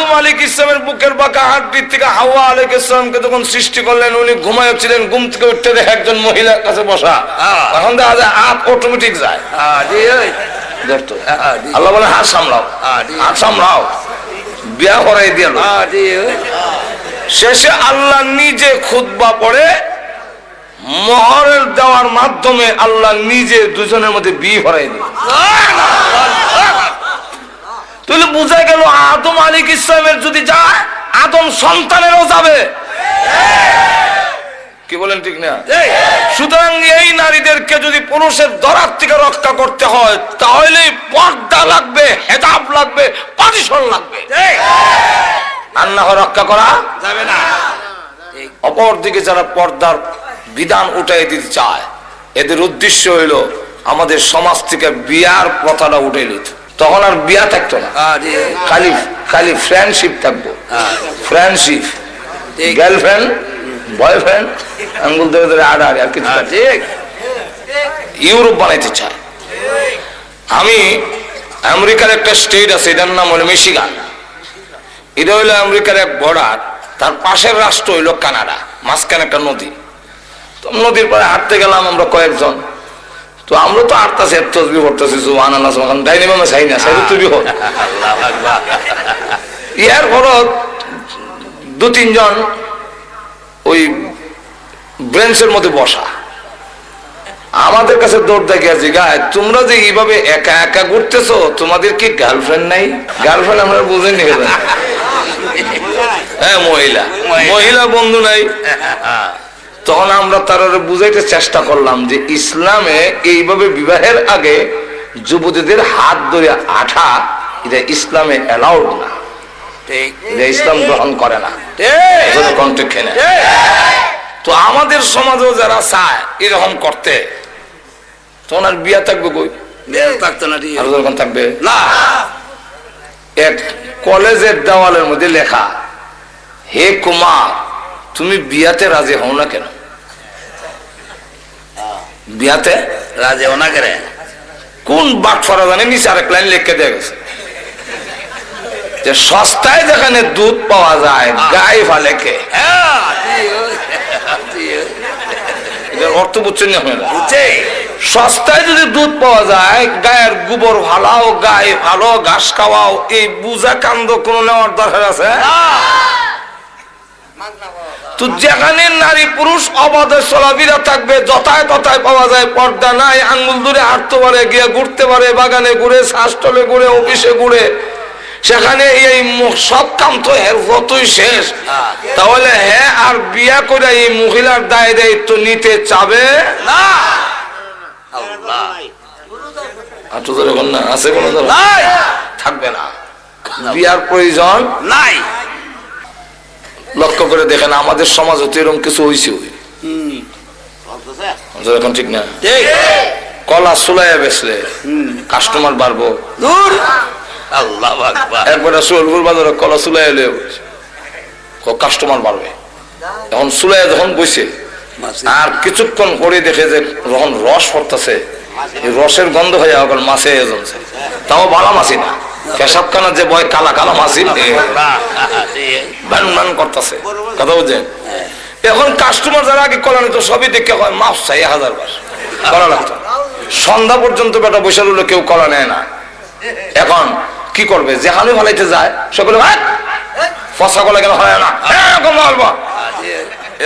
আদম আলাইহিস সালামের বুকের বাঁকা হাড়টি থেকে হাওয়া আলাইহিস সালামকে যখন সৃষ্টি করলেন, উনি ঘুমাচ্ছিলেন, ঘুম থেকে উঠতে দেখে একজন মহিলার কাছে বসা। তখন দেখা যায় হাত অটোমেটিক যায়। আল্লাহ বলে হাত সামলাও, হাত সামলাও, বিয়া করাই দিল। শেষে আল্লাহ নিজে খুতবা পড়ে মোহর দেওয়ার মাধ্যমে আল্লাহ নিজে দুজনের মধ্যে বিয়ে করাই দিল। তাহলে বোঝা গেল আদম আলাইহিস সালামের যদি যায়, আদম সন্তানেরও যাবে। কি বলেন ঠিক না? সুতরাং এই নারীদেরকে যদি পুরুষের দরার থেকে রক্ষা করতে হয়, তাহলে পর্দা লাগবে, হেজাব লাগবে, পার্টিশন লাগবে, আর না রক্ষা করা যাবে না। অপরদিকে যারা পর্দার বিধান উঠাই দিতে চায়, এদের উদ্দেশ্য হইল আমাদের সমাজ থেকে বিয়ার প্রথাটা উঠে নিত। তখন আর বিয়া থাকতো না, খালি খালি ফ্রেন্ডশিপ থাকবো। ফ্রেন্ডশিপ, গার্লফ্রেন্ড, বয়ফ্রেন্ড, আঙ্গুল ধরে ধরে আড়াআড়ি, আর কিছু। ইউরোপ বানাইতে চায়। আমি আমেরিকার একটা স্টেট আছে, এটার নাম হলো মিশিগান। এটা হইলো আমেরিকার এক বর্ডার, তার পাশের রাষ্ট্র হইলো কানাডা, মাঝখানে একটা নদী। তো নদীর পরে হাঁটতে গেলাম আমরা কয়েকজন। তো আমরা তো হাঁটতেছি, তসবিহ পড়তেছি, সুবহানাল্লাহ, সুবহানাল্লাহ, ডাইনিমামে চাই না, চাই তুই হল। ইয়ার পরত দু তিনজন ওই ব্রেঞ্চের মধ্যে বসা আমাদের কাছে দৌড় দেখিয়া জিগায়, তোমরা যে এইভাবে একা একা ঘুরতেছো, তোমাদের কি গার্লফ্রেন্ড নাই? গার্লফ্রেন্ড আমরা বুঝেনি। হ্যাঁ, মহিলা মহিলা বন্ধু নাই। তখন আমরা তার বুঝাইতে চেষ্টা করলাম যে ইসলামে এইভাবে বিবাহের আগে যুবতীদের হাত ধরে আঠা, এটা ইসলামে অ্যালাউড না, ইসলাম গ্রহণ করে না। তো আমাদের সমাজেও যারা চায় এরকম করতে, তখন আর বিয়া থাকবে কই? থাকতো না, থাকবে না। এক কলেজের দেওয়ালের মধ্যে লেখা, হে কুমার, তুমি বিয়াতে রাজি হও না কেন? বিয়াতে রাজি হও না কেন? কোন বাটফারা জানে, নিচে আরেক লাইন লিখে দেয়া গেছে যে সস্তায় যেখানে দুধ পাওয়া যায় গায়ে ফালে কে। অর্থ বুঝছেন না? সস্তায় যদি দুধ পাওয়া যায়, গায়ের গোবর ফালাও, গায়ে ভালো ঘাস খাওয়াও, এই বুঝা কান্দ কোন নেওয়ার দরকার আছে? তো যেখানে নারী পুরুষ অবাধে চলাফেরা থাকবে, যথায় তথায় পাওয়া যায়, পর্দা নাই, আঙ্গুল ধরে হাঁটতে পারে, গিয়ে ঘুরতে পারে, বাগানে ঘুরে, শ্বাসটলে ঘুরে, অফিসে ঘুরে, সেখানে এই সব কাম তো এর যতই শেষ। তাহলে হ্যাঁ, আর বিয়া করে এই মহিলার দায় দায়িত্ব নিতে চাবে না। আছে কোন থাকবে না, বিয়ার প্রয়োজন নাই। লক্ষ্য করে দেখেন আমাদের সমাজ হতে এরকম কিছু হয়েছে, এখন ঠিক না? কলা সুলাইয়া বেচলে কাস্টমার বাড়বো। একবারে সোলপুর বাজারে কলা সুলাইয়া এলে কাস্টমার বাড়বে। এখন সুলাইয়া যখন বসে আর কিছুক্ষণ পরে দেখে যে যখন রস পড়তেছে, এই রসের গন্ধ হয়ে এখন মাছে জমছে, তাও ভালো মাছি না, পেশাবখানা যে বয় কালা কালা মাছি বান করতেছে, কথা বুঝছেন? এখন কাস্টমার যারা আগে কলা নিত সবই দেখে হয় মাছ চাই 1000 বার কলা লাগতো। সন্ধ্যা পর্যন্ত বেটা বসে রইলো, কেউ কলা নেয় না। এখন কি করবে? যেখানে ভালাইতে যায় সকলে ফসা কলা কেন হয় না,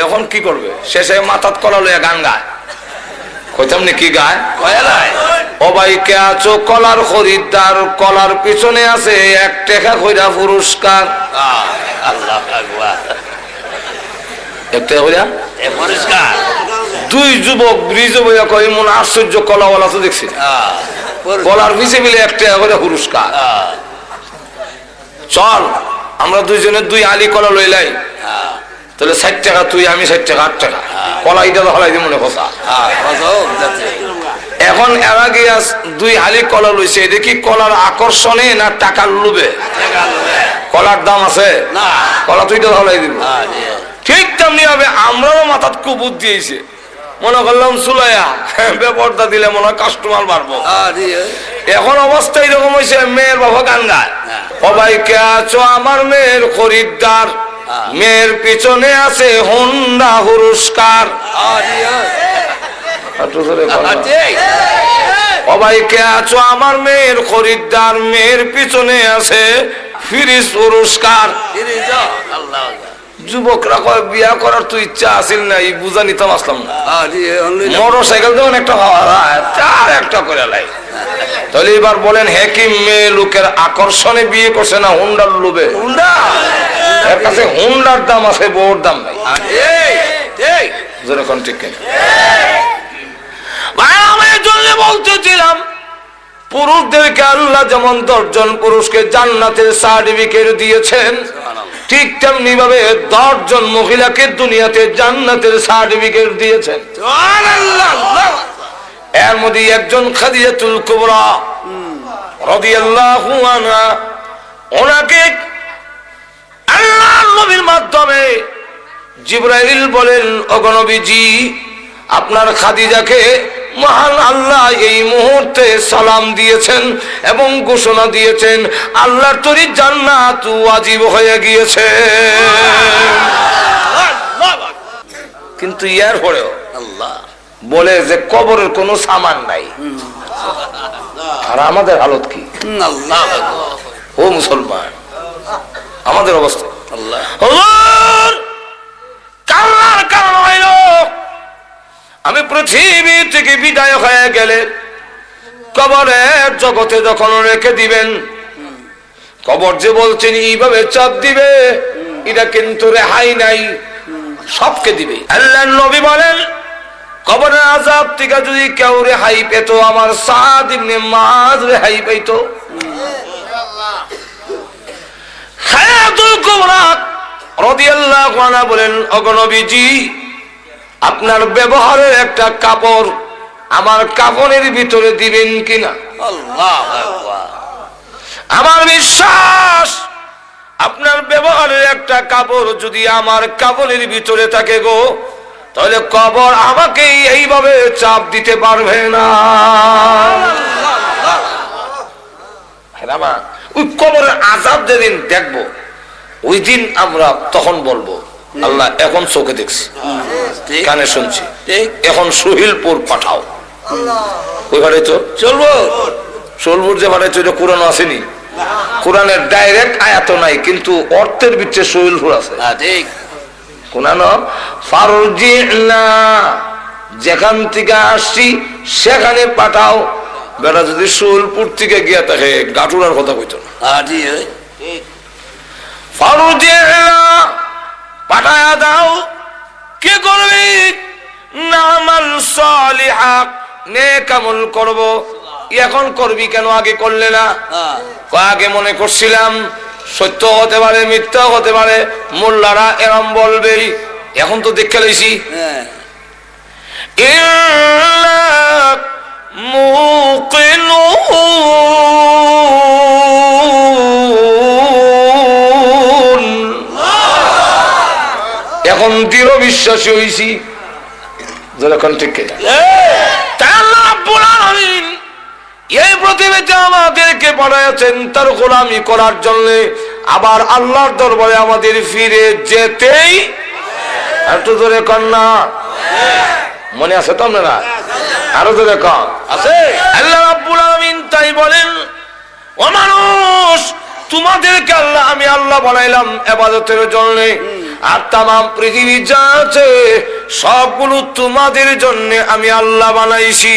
এখন কি করবে? শেষে মাথাত কলা লইয়া গান গায়। কইতাম কি গায়? ও ভাই কে আছো কলার খরিদ্দার, কলার পিছনে আছে 1 টাকা কইরা পুরস্কার। দুই যুবক ব্রিজ বইয়া কই, মন আশ্চর্য কলাওয়ালা তো দেখছি, কলার পিছে মিলে 1 টাকা করে পুরস্কার। চল আমরা দুইজনে 2 আলি কলা লইলাই, তাহলে 60 টাকা তুই, আমি 60 টাকা, 8 টাকা কলা, এটা তো হলাই মনে কথা। এখন এর আগে 2 হালি কলা লইছে, এটা কি কলার আকর্ষণে না টাকার লোভে? কলার দাম আছে না, কলা তুই তো হলাই দিব। ঠিক তেমনি হবে আমরাও মাথাত কুবুত দিয়েছে, মনে করলাম সুলাইয়া বেপর্দা দিলে মনে হয় কাস্টমার বাড়বো। এখন অবস্থা এরকম হয়েছে, মেয়ের বাবা গান গায়, সবাই কে আছো আমার মেয়ের খরিদ্দার, মেয়ের পিছনে আছে হোন্ডা পুরস্কার। সবাই কে আছো আমার মেয়ের খরিদ্দার, মেয়ের পিছনে আছে ফ্রিজ পুরস্কার। যুবকরা কয় বিয়া করার তো ইচ্ছা আসিল না, এই বুঝা নিতাম আসলাম না, মোটর সাইকেল যখন একটা চার একটা করে লাই। তাহলে এবার বলেন হেকিম মেয়ে লোকের আকর্ষণে বিয়ে করছে না হুন্ডার লোভে? এর কাছে হুন্ডার দাম আছে, বউর দাম নাই। যেরকম ঠিক কিনা ভাই? আমি জন্য বলতেছিলাম পুরুষদেরকে আল্লাহ যেমন 10 জন পুরুষকে জান্নাতের সার্টিফিকেট দিয়েছেন, ঠিক তেমনি ভাবে 10 জন মহিলাকে দুনিয়াতে জান্নাতের সার্টিফিকেট দিয়েছেন। এর মধ্যে একজন খাদিজাতুল কুবরা রাদিয়াল্লাহু আনহা, ওনাকে আল্লাহর নবীর মাধ্যমে জিবরাইল বলেন, ওগো নবীজি আপনার খাদিজাকে মহান আল্লাহ এই মুহূর্তে সালাম দিয়েছেন এবং ঘোষণা দিয়েছেন আল্লাহর তৈরি জান্নাত ওয়াজিব হয়ে গিয়েছে। কিন্তু ইয়ার পরেও আল্লাহ বলে যে কবরের কোনো সামান নাই। আর আমাদের হালত কি? ও মুসলমান, আমাদের অবস্থা কান্নার কারণ হইল আমি পৃথিবী থেকে বিদায় হয়ে গেলে কবরের জগতে যখন রেখে দিবেন, কবর যে বলছেন এইভাবে চাপ দিবে, এটা কিন্তু রেহাই নাই, সবকে দিবে। আল্লাহর নবী বলেন কবরের আযাব থেকে যদি কেউ রেহাই পেত, আমার সাদ ইবনে মুআয রেহাই পেত। খাদিজাতুল কুবরা রাদিয়াল্লাহু আনহা বলেন, ওগো নবীজি আপনার ব্যবহারের একটা কাপড় আমার কাফনের ভিতরে দিবেন কিনা? আল্লাহু আকবার। আমার বিশ্বাস আপনার ব্যবহারের একটা কাপড় যদি আমার কাফনের ভিতরে থাকে গো, তাহলে কবর আমাকে এইভাবে চাপ দিতে পারবে না। ওই কবরের আযাব যেদিন দেখবো, ওই দিন আমরা তখন বলবো আল্লাহ এখন চোখে দেখছি, কানে শুনছি, এখন সুহিলপুর পাঠাও। ওই ভাড়ে তো চলবো, সোলপুর যে ভাড়ে চলে কোরআন আসেনি, কোরআনের ডাইরেক্ট আয়াত নাই, কিন্তু অর্থের ভিতরে সুহিলপুর আছে। কোরআন ফারজিনা, যেখান থেকে আসছি সেখানে পাঠাও। বেটা যদি সোলপুর থেকে গিয়া থাকে গাটুরার কথা কইতো না, ফারজিনা পাঠায়া দাও। কি করবি? নামাল সালিহা, নেক আমল করব। এখন করবি কেন, আগে করলে না? আগে মনে করছিলাম সত্য হতে পারে মিথ্যা হতে পারে, মোল্লারা এরম বলবে, এখন তো দেখে লইছি এখন দৃঢ় বিশ্বাসী হইছি। যখন ঠিক এই পৃথিবীতে আমাদেরকে পাঠাইছেন তার গোলামি করার জন্য, আবার আল্লাহর দরবারে আমাদের ফিরে যেতেই। একটু জোরে কন্যা মনে আছে তো আপনারা? আরো জোরে কম আছে। আল্লাহ রাব্বুল আলামিন তাই বলেন, ও মানুষ তোমাদেরকে আল্লাহ আমি আল্লাহ বানাইলাম ইবাদতের জন্য, আর তামাম পৃথিবী যা আছে সবগুলো তোমাদের জন্য আমি আল্লাহ বানাইছি।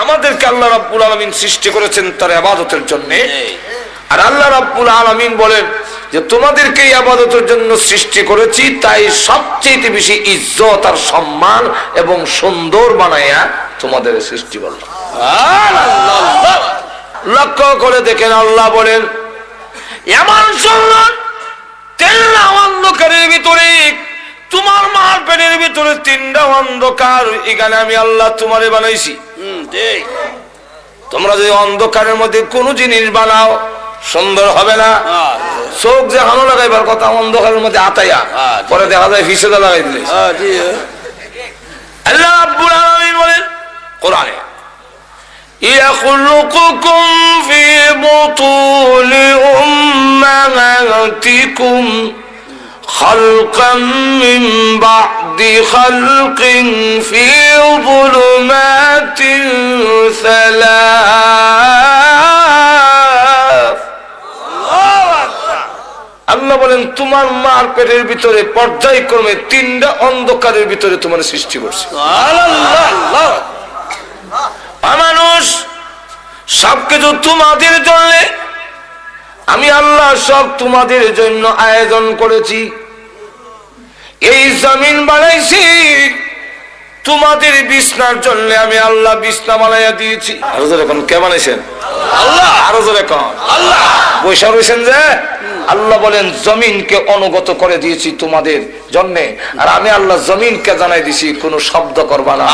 আমাদেরকে আল্লাহ রাব্বুল আলামিন সৃষ্টি করেছেন তার ইবাদতের জন্য, আর আল্লাহ রাব্বুল আলামিন বলেন যে তোমাদেরকে ইবাদতের জন্য সৃষ্টি করেছি, তাই সবচেয়ে বেশি ইজ্জত আর সম্মান এবং সুন্দর বানাইয়া তোমাদের সৃষ্টি করলাম। লক্ষ্য করে দেখেন আল্লাহ বলেন এমন সুন্দর অন্ধকারের ভিতরে, তোমার মার পেটের ভিতরে 3টা অন্ধকার, এখানে আমি আল্লাহ তোমারে বানাইছি। তোমরা যদি অন্ধকারের মধ্যে কোন জিনিস বানাও সুন্দর হবে না। চোখ যে হানো লাগাইবার কথা অন্ধকারের মধ্যে আতাইয়া, পরে দেখা যায় ফিসেদা লাগাই দিলে। আল্লাহ রাব্বুল আলামিন বলেন কোরআনে, يخلقكم في بطون أمهاتكم خلقا من بعد خلق في ظلمات ثلاث আল্লাহ বলেন তোমার মার পেটের ভিতরে পর্যায়ক্রমে তিনটা অন্ধকারের ভিতরে তোমার সৃষ্টি করছে। মানুষ সবকিছু তোমাদের জন্য, আমি আল্লাহ সব তোমাদের জন্য আয়োজন করেছি। এই জমিন বানাইছি তোমাদের বিছনার জন্য, আমি আল্লাহ বিছনা বানাইয়া দিয়েছি। আরো জোরে কোন কে বানাইছেন? আল্লাহ। আরো জোরে কোন আল্লাহ। বৈশা রয়েছেন যে আল্লাহ বলেন জমিনকে অনুগত করে দিয়েছি তোমাদের জন্য, আর আমি আল্লাহ জমিনকে জানাই দিছি কোনো শব্দ করবা না।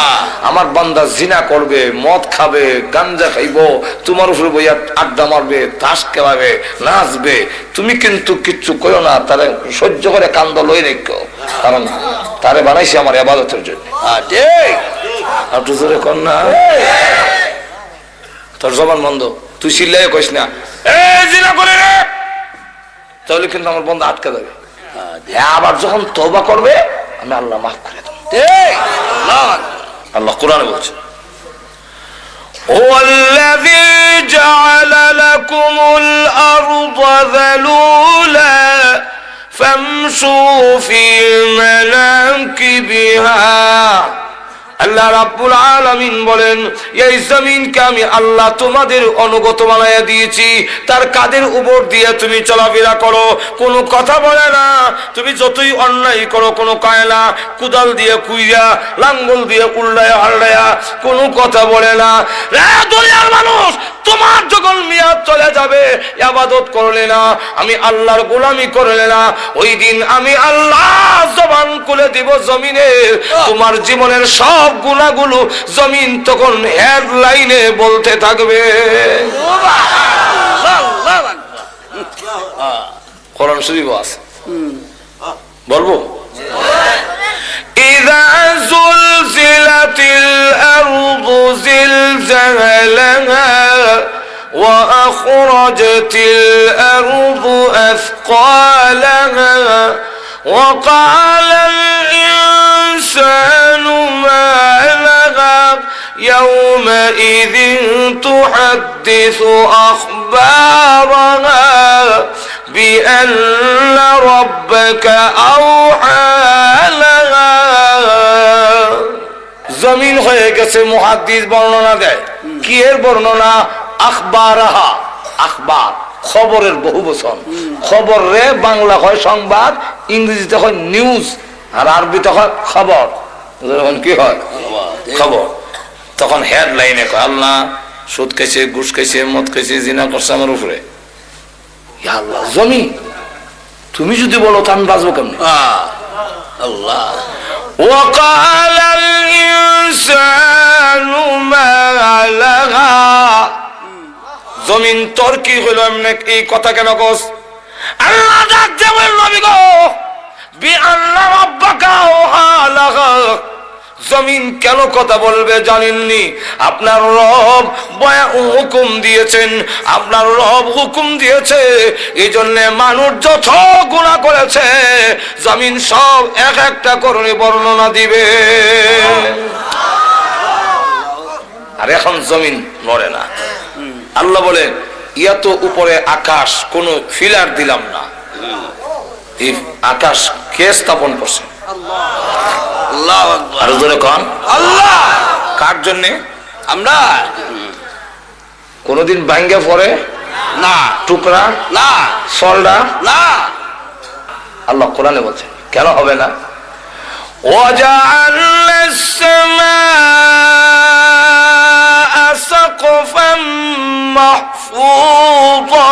আমার বান্দা জিনা করবে, মদ খাবে, গাঞ্জা খাইবো, তোমার উপরে বইয়া আড্ডা মারবে, তাস খেলাবে, নাচবে, তুমি কিন্তু কিচ্ছু করো না, তারে সহ্য করে কান্দ লই রেখো, কারণ তারে বানাইছি আমার ইবাদতের জন্য। একটু জোরে কর না, তোর জবান বন্ধ, তুই চিল্লাই কইস না এই জিনা করে রে, তাহলে কিন্তু আমার বন্ধু আটকে যাবে। আবার যখন তওবা করবে আমি আল্লাহ মাফ করে দেব। আল্লাহ কোরআনে বলছে ওয়াল্লাযী জাআলা লাকুমুল আরদা যালুলা ফামশু ফি মানাকিবিহা। আল্লাহ রাব্বুল আলামিন বলেন এই জমিনকে আমি আল্লাহ তোমাদের অনুগত বানাইয়া দিয়েছি, তার কাদের উপর দিয়ে তুমি চলাফেরা করো, কোনো কথা বলে না। তুমি যতই অন্যায় করো কোনো কায়না কুদাল দিয়ে কুইয়া, লাঙ্গল দিয়ে উল্লায়া হাল্লায়া কোনো কথা বলে না। দুনিয়ার মানুষ তোমার যখন মিয়াদ চলে যাবে, ইবাদত করলে না, আমি আল্লাহর গোলামি করলে না, ওই দিন আমি আল্লাহ জবান খুলে দিব জমিনের, তোমার জীবনের সব গুনাহগুলো জমিন তখন হেডলাইনে বলতে থাকবে। কোরআন শরীফ আছে, বলবো ইযা যুলজিলাতিল আরদু জিলজালাহা وأخرجت الأرض أثقالها وقال الإنسان ما لها يومئذ تحدث أخبارها بأن ربك أوحى لها। জমিন হয়ে গেছে, মুহাদ্দিস বর্ণনা দেয় কি এর বর্ণনা? আখবারাহা, আখবার খবরের বহুবচন, খবর রে বাংলা হয় সংবাদ, ইংরেজিতে হয় নিউজ, আর আরবিতে হয় খবর। কি হয়? খবর। তখন হেডলাইনে কয় আল্লাহ সুদ খাইছে, ঘুষ খাইছে, মদ খাইছে, জিনা করছে আমার উপরে। আল্লাহ জমি তুমি যদি বলো তো আমি বাঁচবো কেমন? আল্লাহ وقال الإنسان ما لها। জমিন তোর কি হইল, এমনি এই কথা কেন কস? আল্লাহ ডাক দেবেন নবী গো বিআন্না রাব্বাকা আওহা লাহা। জমিন কেন কথা বলবে জানেননি? আপনার রব হুকুম দিয়েছেন, আপনার রব হুকুম দিয়েছে, এই জন্য মানুষ যত গুনাহ করেছে জমিন সব এক একটা করে বর্ণনা দিবে। আর এখন জমিন নড়ে না। আল্লাহ বলে এত উপরে আকাশ কোন ফিলার দিলাম না, এই আকাশ কে স্থাপন করছে? আল্লাহ। আরো জোরে কোন আল্লাহ। কার জন্য? আমরা। কোনদিন ভাঙ্গে পড়ে না, টুকরা না, সলডা না। আল্লাহ কোরআনে বলছে কেন হবে না? ওয়াজআলনা আস-সামাআ সাকফাম মাহফুযা।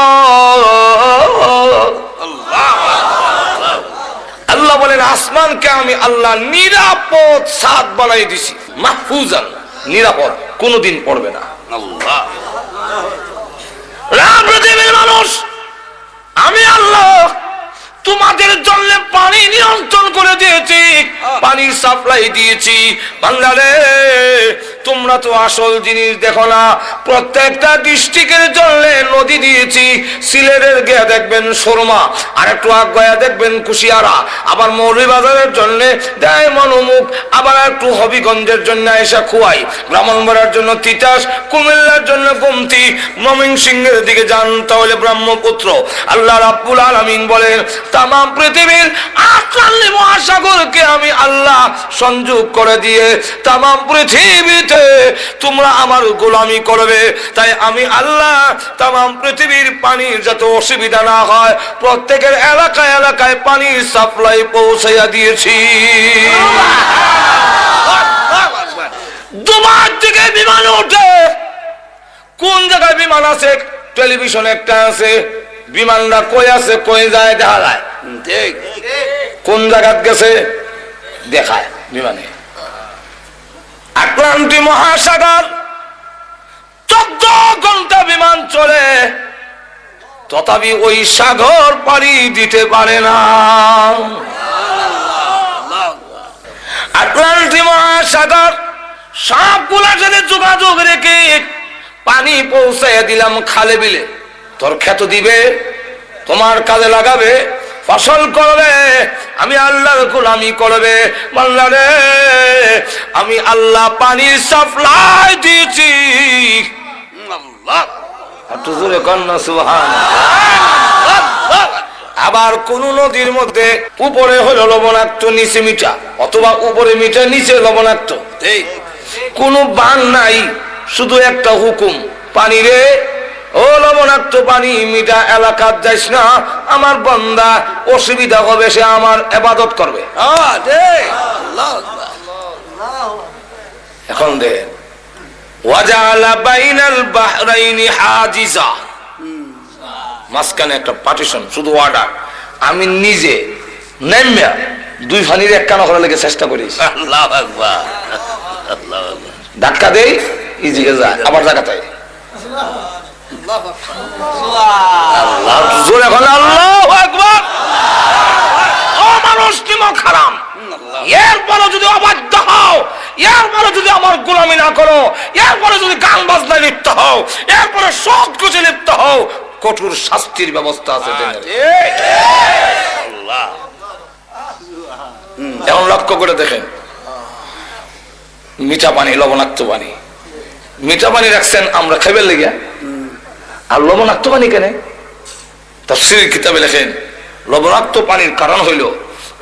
আল্লাহ বলেন আসমানকে আমি আল্লাহ নিরাপদ ছাদ বানাই দিছি, মাহফুজান, নিরাপদ, কোনদিন পড়বে না। আল্লাহ পৃথিবীর মানুষ আমি আল্লাহ তোমাদের জন্য পানি নিয়ন্ত্রণ করে দিয়েছি, পানির সাপ্লাই দিয়েছি। বাংলাদেশ তোমরা তো আসল জিনিস দেখো না। প্রত্যেকটা ডিস্ট্রিক্টের জন্য নদী দিয়েছি। সিলেটের গিয়ে দেখবেন সুরমা, আর একটু আগে দেখবেন কুশিয়ারা, আবার মৌলভীবাজারের জন্য দেয় মনোমুখ, আবার একটু হবিগঞ্জের জন্য এসা খুয়াই, ব্রাহ্মণবাড়ার জন্য তিতাস, কুমিল্লার জন্য গোমতি, ময়মনসিংহের দিকে যান তাহলে ব্রহ্মপুত্র। আল্লাহ রাব্বুল আলামিন বলেন তাম পৃথিবীর 48 মহাসাগরকে আমি আল্লাহ সংযোগ করে দিয়ে তাম পৃথিবীতে তোমরা আমার গোলামি করবে। তাই আমি আল্লাহ তাম পৃথিবীর পানির যাতে অসুবিধা না হয় প্রত্যেকের এলাকায় এলাকায় পানির সাপ্লাই পৌঁছাইয়া দিয়েছি। দুবার থেকে বিমান ওঠে। কোন জায়গায় বিমান আছে? টেলিভিশন একটা আছে, বিমানটা কই আছে কই যায় দেখা যায়, ঠিক কোন জায়গা গেছে দেখায় বিমানে। আটলান্টিক মহাসাগর 14 ঘন্টা বিমান চলে, তথাপি ওই সাগর পাড়ি দিতে পারে না। আটলান্টিক মহাসাগর সবগুলা সাথে যোগাযোগ রেখে পানি পৌঁছাইয়া দিলাম খালে বিলে। তোর ক্ষেত দিবে, তোমার কাজে লাগাবে, ফসল করবে, আমি আল্লাহর গোলামি করবে। বান্দা রে, আমি আল্লাহ পানির সাপ্লাই দিয়েছি। আবার কোন নদীর মধ্যে উপরে হলো লবণাক্ত নিচে মিঠা, অথবা উপরে মিঠা নিচে লবণাক্ত, কোন বান নাই, শুধু একটা হুকুম, পানি রে ও লবণাক্ত পানি মিঠা এলাকার যাইস না, আমার বান্দা অসুবিধা হবে, সে আমার ইবাদত করবে। এখন দে ওয়াজালা বাইনাল বাহরাইনি হাজিজা, মাঝখানে একটা পার্টিশন, শুধু অর্ডার। আমি নিজে নেমে দুই ফানির এক কানা করার লেগে চেষ্টা করিস। আল্লাহু আকবার, আল্লাহু আকবার, ধাক্কা দেই ইজিকে যায়, আবার জায়গাতে জোরে বলে আল্লাহু আকবার। ও মানুষ নিমক হারাম, এরপরে যদি অবাধ্য হও, এরপরে যদি আমার গোলামি না করো, এরপরে যদি গান বাজনায় লিপ্ত হও, এরপরে সৎ কাজে লিপ্ত হও, কঠোর শাস্তির ব্যবস্থা আছে। এখন লক্ষ্য করে দেখেন, মিঠা পানি লবণাক্ত পানি, মিঠা পানি রাখছেন আমরা খাইবার লেগে, আর লবণাক্ত পানি কেন? তাফসীর কিতাবে লেখেন লবণাক্ত পানির কারণ হইল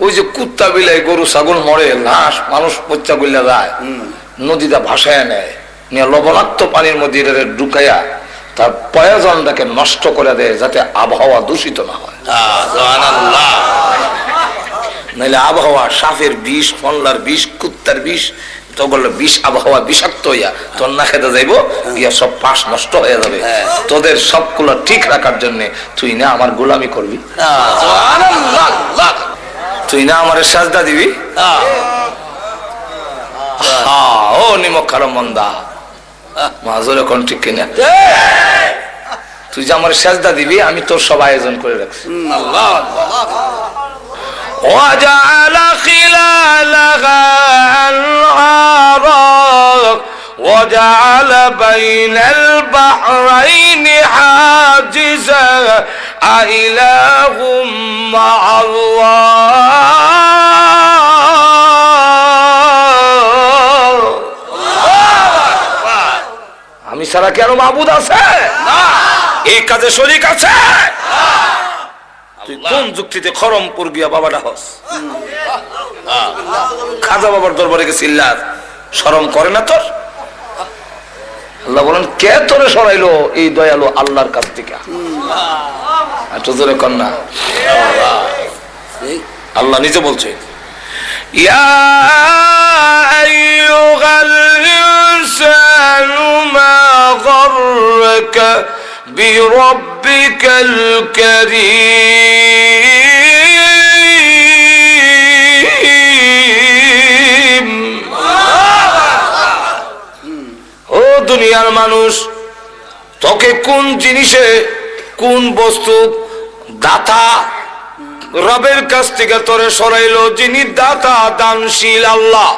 ওই যে কুত্তা বিলাই গরু ছাগল মরে, লাশ মানুষ পচা গইলা যায়, নদীটা ভাসায় নেয়, নিয়ে লবণাক্ত পানির মধ্যে ঢুকাইয়া তার প্রয়োজনটাকে নষ্ট করে দেয়, যাতে আবহাওয়া দূষিত না হয়। নাইলে আবহাওয়া সাপের বিষ, ফলনার বিষ, কুত্তার বিষ, তখন বিষ আবহাওয়া বিষাক্ত হইয়া তোর না খেতে যাইব, গিয়া সব পাশ নষ্ট হয়ে যাবে। তোদের সবগুলো ঠিক রাখার জন্য তুই না আমার গোলামি করবি, তুই না আমার সাজদা দিবি। ও নিমক খারাপ মন্দা মাজরে কোন ঠিক কিনা, তুই যে আমার সাজদা দিবি, আমি তোর সব আয়োজন করে রাখছি। وجعل خلالها أنهارا وجعل بين البحرين حاجزا أإله مع الله। আমি ছাড়া কি আরো মাবুদ আছে? এই কাজে শরীক আছে? তুই কোন যুক্তিতে খরমপুর গিয়া বাবাটা হস, খাজা বাবার দরবারে গেছিল্লা, শরম করে না তোর? আল্লাহ বলেন কে তোরে সরাইলো এই দয়ালু আল্লাহর কাছ থেকে? একটু জোরে কর না। আল্লাহ নিজে বলছে ইয়া আইয়ুহাল ইনসানু মা গাররাকা বিরাব্বিকাল কারীম। ও দুনিয়ার মানুষ, তোকে কোন জিনিসে, কোন বস্তু দাতা রবের কাছ থেকে তোরে সরাইলো? যিনি দাতা, দানশীল আল্লাহ।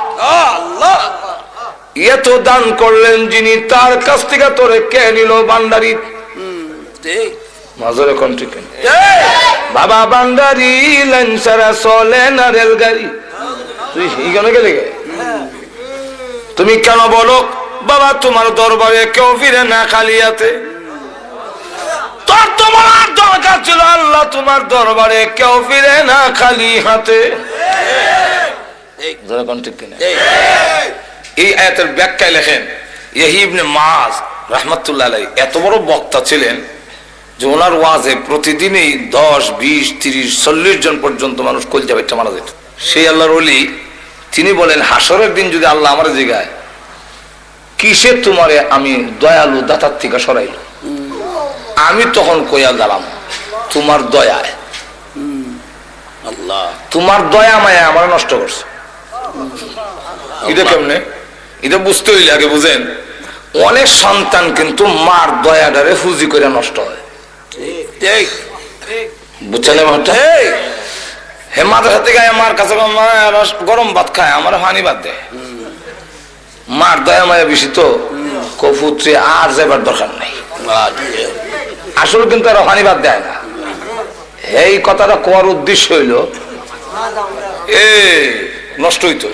এত দান করলেন যিনি, তার কাছ থেকে তোরে কে নিল বান্দারি? মাজরে কোন ঠিক বাবা বান্দারি লাইন সারা চলে না রেলগাড়ি। তুই সেইখানে গেলে তুমি কেন বলো বাবা তোমার দরবারে কেউ ফিরে না খালি হাতে? তোর তোমার দরকার ছিল আল্লাহ তোমার দরবারে কেউ ফিরে না খালি হাতে। এই আয়াতের ব্যাখ্যায় লেখেন ইয়াহইয়া ইবনে মাআজ রাহমাতুল্লাহ আলাইহি এত বড় বক্তা ছিলেন যে ওনার ওয়াজে প্রতিদিনই 10, 20, 30, 40 জন পর্যন্ত মানুষ কলজা বেটে মারা যেত। সেই আল্লাহর ওলি তিনি বলেন হাসরের দিন যদি আল্লাহ আমার জিগায় কিসে তোমারে আমি দয়ালু দাতার থেকে সরাইল, আমি তখন কইয়া দাঁড়াম তোমার দয়ায়। আল্লাহ তোমার দয়া মায়া আমার নষ্ট করছে। এটা কেমনে? এটা বুঝতে হইলে আগে বুঝেন, অনেক সন্তান কিন্তু মার দয়াটারে ফুজি করে নষ্ট হয়। বুঝছেন? হে মাদ্রাসা থেকে মার কাছে গরম ভাত খায়, আমার পানি ভাত দেয়। মার দয়া মায়া বেশি তো কপুত্রে আর যাবার দরকার নাই। আসলে কিন্তু আর পানি ভাত দেয় না। এই কথাটা কোয়ার উদ্দেশ্য হইল এ নষ্ট হইতো।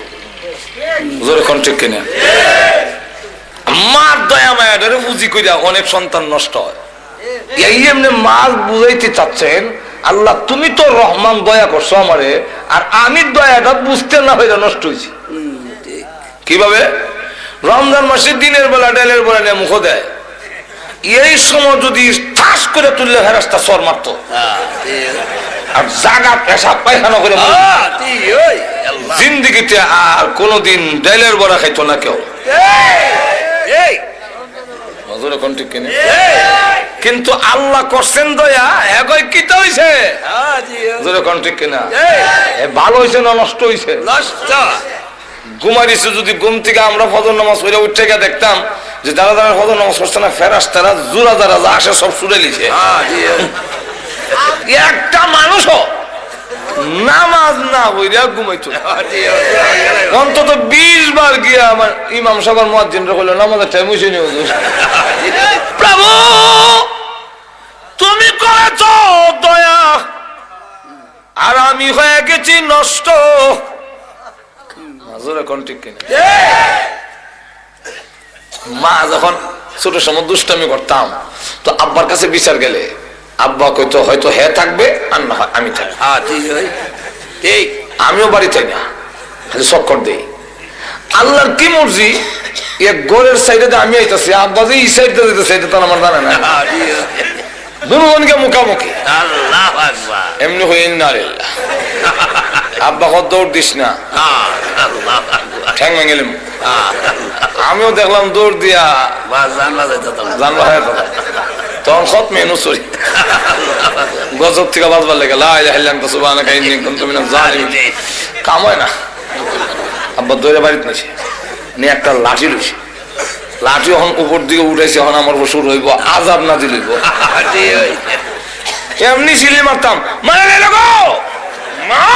ঠিক কিনা? মার দয়া মায়াটারে পুঁজি করিয়া অনেক সন্তান নষ্ট হয়। এই এমনি মাল বুঝাইতে চাচ্ছেন আল্লাহ তুমি তো রহমান দয়া করছো আমারে, আর আমি দয়াটা বুঝতে না হইলে নষ্ট হয়েছি। কিভাবে? রমজান মাসে দিনের বেলা ডালের বেলা নিয়ে মুখ দেয়, এই সময় যদি ঠাস করে তুললে ফেরেশতা সর মারতো, আর জাগা পেশাব পায়খানা করে জিন্দিগিতে আর কোনদিন ডালের বড়া খাইতো না কেউ। কিন্তু আল্লাহ করছেন দয়া, কিতা হইছে ঠিক কিনা? ভালো হইছে না নষ্ট হইছে? ঘুমাইছে। যদি ঘুম থেকে আমরা ফজর নামাজ পড়ে উঠে গিয়ে দেখতাম যে যারা যারা ফজর নামাজ পড়ছে না ফেরেশতারা জোড়া যারা যা আসে সব ছুড়ে লিছে। একটা মানুষও নামাজ না হইয়া ঘুমাইতো। অন্তত 20 বার গিয়া আমার ইমাম সাহেব মুয়াজ্জিনরা কইলো নামাজের টাইম হইছে নি হুজুর? প্রভু তুমি করেছো দয়া, আর আমি হয়ে গেছি নষ্ট। মা যখন ছোট সময় দুষ্টামি করতাম তো আব্বার কাছে বিচার গেলে আব্বা কইতো হয়তো হে থাকবে আর না হয় আমি থাকবো। আমিও বাড়ি থাকি না, খালি চক্কর দেই। আল্লাহর কি মর্জি, এক ঘরের সাইডে আমি আইতাছি, আব্বা যে এই সাইডে দিতেছে এটা তো আমার জানা না। দুজনকে মুখামুখি এমনি হয়ে না রে আব্বা কত দৌড় দিস না, ঠ্যাং ভেঙেলাম। আমিও দেখলাম দৌড় দিয়া জানলা হয়ে তখন সৎ মেনু চলি গজব থেকে বাজবার লেগে কাম হয় না। আব্বা দৌড়ে বাড়িতে নিয়েছে নিয়ে একটা লাঠি লইছে, লাঠি এখন উপর দিকে উঠেছে, এখন আমার বসুর হইব আজাব না দিলইব। এমনি সিলি মারতাম, মানে মা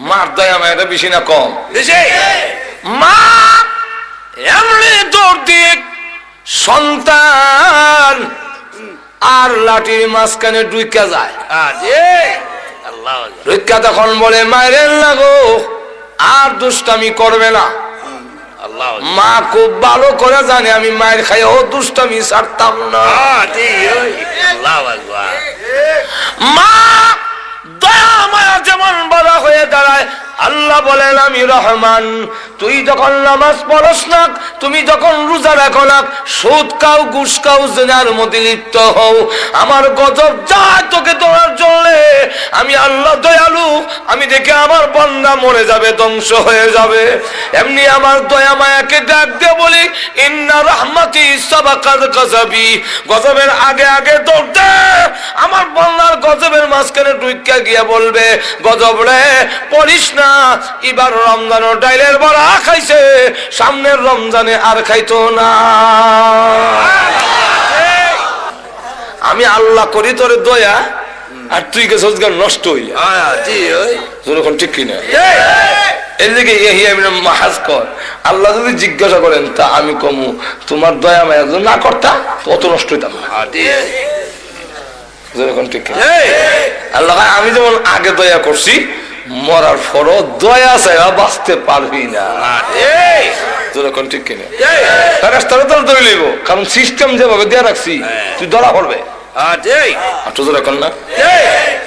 মার দয়া মায়েরা বেশি না কম? মা এমনি দৌড় দিয়ে সন্তান আর লাঠির মাঝখানে ডুইকা যায়। ডুইকা তখন বলে মায়ের লাগো আর দুষ্টামি করবে না। মা খুব ভালো করে জানে আমি মায়ের খাই ও দুষ্টামি ছাড়তাম না। মা দয়া মায়া যেমন বলা হয়ে দাঁড়ায়, আল্লাহ বলেন আমি রহমান। তুই যখন নামাজ পড়স না, তুমি যখন রোজা রাখো না, সুদ খাও ঘুষ খাও জিনার মধ্যে লিপ্ত হও, আমার গজব যায় তোকে ধরার জন্য। আমি আল্লাহ দয়ালু, আমি দেখে আমার বান্দা মরে যাবে, ধ্বংস হয়ে যাবে। এমনি আমার দয়া মায়াকে ডাক দিয়ে বলি ইন্না রাহমাতি সাবাকাত গজবি, গজবের আগে আগে দৌড় দে। আমার বান্দার গজবের মাঝখানে ঢুইকা গিয়া বলবে গজব রে পড়িস না, এবার রমজানও ডাইলের বড়া খাইছে, সামনের রমজানে আর খাইতো না। আমি আল্লাহ করি তোর দয়া, আর তুই গেছিস নষ্ট হইয়া। ঠিক কিনা? এই যে ইহিয়া ইবনে মাহাজ কর, আল্লাহ যদি জিজ্ঞাসা করেন তা আমি কমু তোমার দয়া মায়া যদি না করতা অত নষ্ট হইতাম না। আল্লাহ আমি যেমন আগে দয়া করছি মরার পরও দয়া ছাড়া বাঁচতে পারবি না। ঠিক কিনা? ধরে লইব, কারণ সিস্টেম যেভাবে দেয়া রাখছি তুই ধরা পড়বে।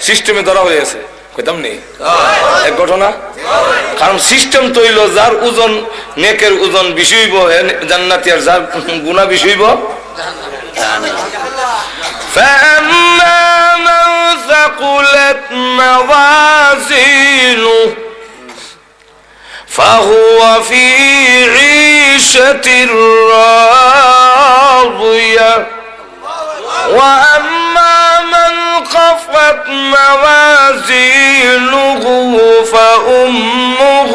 সিস্টেমে ধরা হয়ে আছে কইতাম নি এক ঘটনা, কারণ সিস্টেম তৈল যার ওজন নেকের ওজন বেশি হইব জান্নাতি, আর যার গুনাহ বেশি হইব فأما من ثقلت موازينه فهو في عيشة راضية وأما من خفت موازينه فأمه